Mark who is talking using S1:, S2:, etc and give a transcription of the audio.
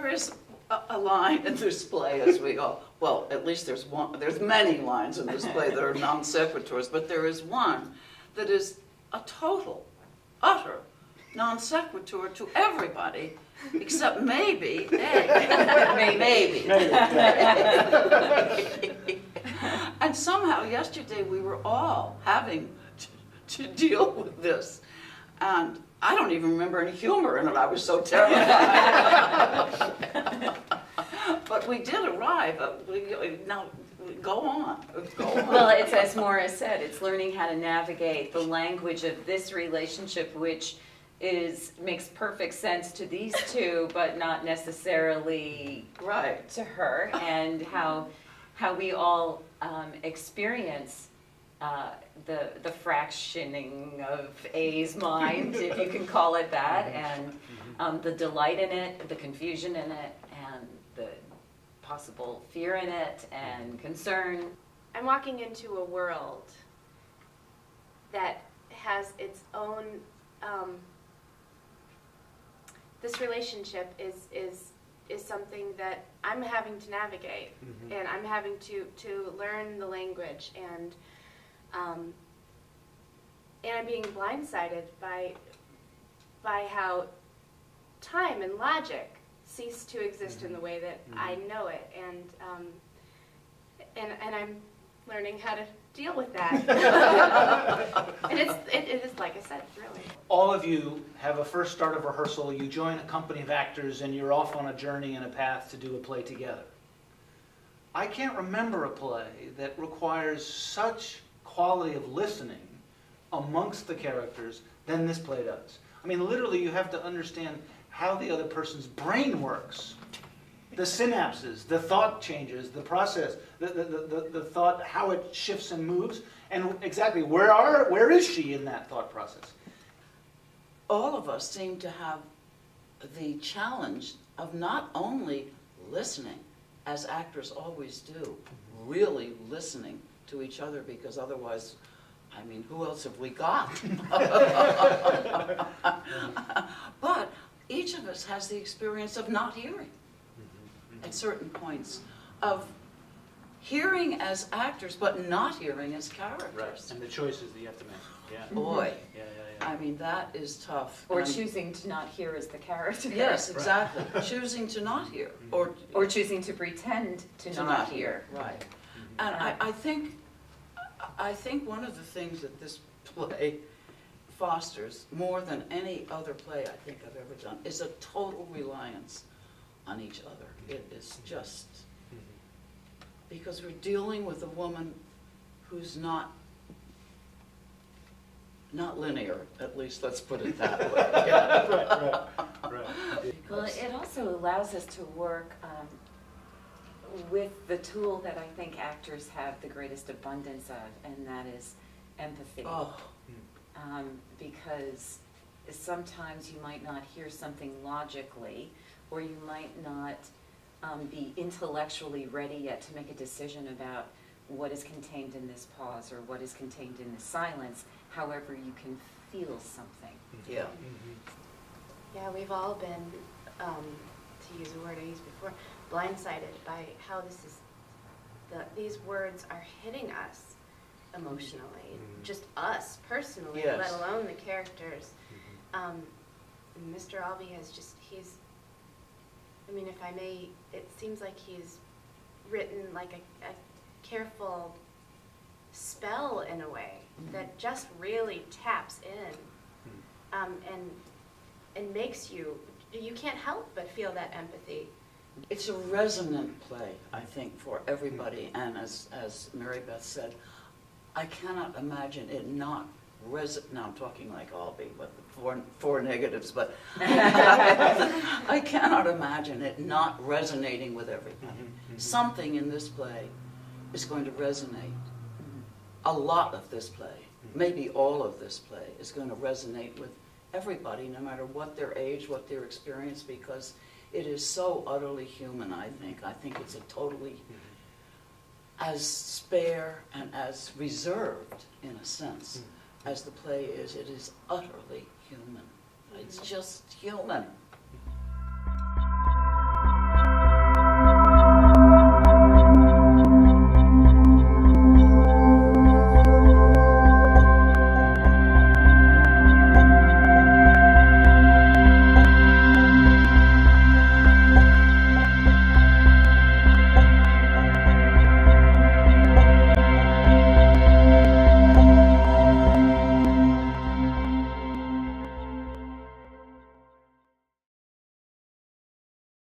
S1: is a line in this play, as we all, well, at least there's one, there's many lines in this play that are non sequiturs, but there is one that is a total, utter non sequitur to everybody, except maybe Egg. Maybe. And somehow yesterday we were all having to deal with this. And I don't even remember any humor in it. I was so terrified. But we did arrive. Now, go on. Go on.
S2: Well, it's as Maura said, it's learning how to navigate the language of this relationship, which makes perfect sense to these two, but not necessarily
S1: right
S2: to her, and how we all experience the fractioning of A's mind, if you can call it that, and the delight in it, the confusion in it, and the possible fear in it, and concern.
S3: I'm walking into a world that has its own, this relationship is something that I'm having to navigate, and I'm having to learn the language, and I'm being blindsided by how time and logic cease to exist in the way that I know it, and I'm learning how to deal with that. And it is, like I said, thrilling.
S4: All of you have a first start of rehearsal, you join a company of actors, and you're off on a journey and a path to do a play together. I can't remember a play that requires such quality of listening amongst the characters than this play does. I mean, literally, you have to understand how the other person's brain works. The synapses, the thought changes, the process, the thought, how it shifts and moves, and exactly where is she in that thought process?
S1: All of us seem to have the challenge of not only listening, as actors always do, really listening to each other, because otherwise, I mean, who else have we got? But each of us has the experience of not hearing at certain points, of hearing as actors, but not hearing as characters.
S4: Right, and the choices that you have to make. Yeah.
S1: Boy,
S4: yeah.
S1: I mean, that is tough.
S2: Or choosing to not hear as the character.
S1: Yes, exactly. Right. Choosing to not hear. Or
S2: choosing to pretend to not hear.
S1: Right. And I think one of the things that this play fosters, more than any other play I think I've ever done, is a total reliance on each other. It is just, because we're dealing with a woman who's not linear, at least let's put it that way. Yeah.
S4: Right.
S2: Well, it also allows us to work with the tool that I think actors have the greatest abundance of, and that is empathy.
S1: Oh.
S2: Because sometimes you might not hear something logically, or you might not be intellectually ready yet to make a decision about what is contained in this pause or what is contained in this silence. However, you can feel something.
S1: Yeah.
S3: Yeah, we've all been, to use a word I used before, blindsided by how these words are hitting us emotionally, just us personally,
S1: yes,
S3: let alone the characters. Mr. Albee has I mean, if I may, it seems like he's written like a careful spell in a way that just really taps in and makes you can't help but feel that empathy.
S1: It's a resonant play, I think, for everybody, and as Mary Beth said, I cannot imagine it not now I'm talking like Albee, but four negatives, but I cannot imagine it not resonating with everybody. Something in this play is going to resonate. A lot of this play, maybe all of this play, is going to resonate with everybody, no matter what their age, what their experience, because it is so utterly human, I think. I think it's a totally, as spare and as reserved, in a sense, as the play is. It is utterly human. It's just human.